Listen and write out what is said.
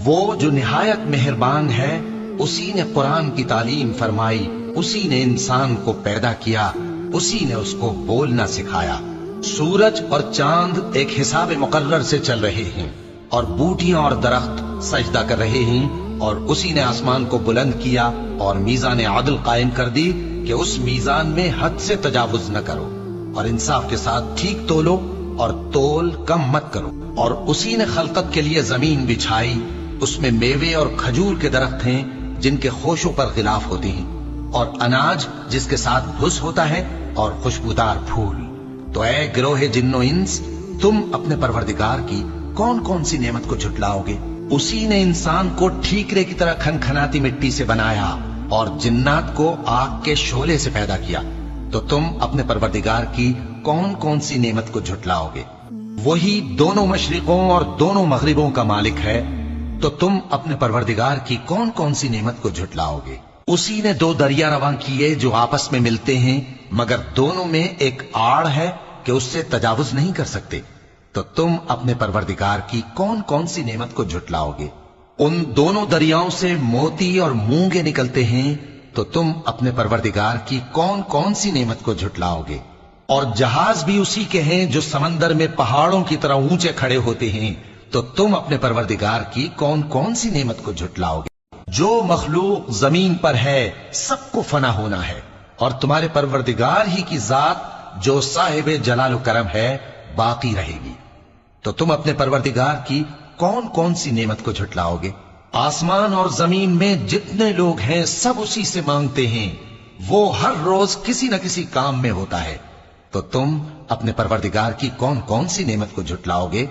وہ جو نہایت مہربان ہے، اسی نے قرآن کی تعلیم فرمائی، اسی نے انسان کو پیدا کیا، اسی نے اس کو بولنا سکھایا۔ سورج اور چاند ایک حساب مقرر سے چل رہے ہیں، اور بوٹیاں اور درخت سجدہ کر رہے ہیں، اور اسی نے آسمان کو بلند کیا اور میزان عدل قائم کر دی کہ اس میزان میں حد سے تجاوز نہ کرو، اور انصاف کے ساتھ ٹھیک تولو اور تول کم مت کرو۔ اور اسی نے خلقت کے لیے زمین بچھائی، اس میں میوے اور کھجور کے درخت ہیں جن کے خوشوں پر غلاف ہوتے ہیں، اور اناج جس کے ساتھ بھس ہوتا ہے، اور خوشبودار پھول۔ تو اے گروہ جن و انس، تم اپنے پروردگار کی کون کون سی نعمت کو جھٹلاؤ گے؟ اسی نے انسان کو ٹھیکرے کی طرح کھنکھناتی مٹی سے بنایا اور جنات کو آگ کے شعلے سے پیدا کیا، تو تم اپنے پروردگار کی کون کون سی نعمت کو جھٹلاؤ گے؟ وہی دونوں مشرقوں اور دونوں مغربوں کا مالک ہے، تو تم اپنے پروردگار کی کون کون سی نعمت کو جھٹلاؤ گے؟ اسی نے دو دریا رواں کیے جو آپس میں ملتے ہیں، مگر دونوں میں ایک آڑ ہے کہ اس سے تجاوز نہیں کر سکتے، تو تم اپنے پروردگار کی کون کون سی نعمت کو جھٹلاؤ گے؟ ان دونوں دریاؤں سے موتی اور مونگے نکلتے ہیں، تو تم اپنے پروردگار کی کون کون سی نعمت کو جھٹلاؤ گے؟ اور جہاز بھی اسی کے ہیں جو سمندر میں پہاڑوں کی طرح اونچے کھڑے ہوتے ہیں، تو تم اپنے پروردگار کی کون کون سی نعمت کو جھٹلاؤ گے؟ جو مخلوق زمین پر ہے سب کو فنا ہونا ہے، اور تمہارے پروردگار ہی کی ذات جو صاحب جلال و کرم ہے باقی رہے گی۔ تو تم اپنے پروردگار کی کون کون سی نعمت کو جھٹلاؤ گے؟ آسمان اور زمین میں جتنے لوگ ہیں سب اسی سے مانگتے ہیں، وہ ہر روز کسی نہ کسی کام میں ہوتا ہے، تو تم اپنے پروردگار کی کون کون سی نعمت کو جھٹلاؤ گے؟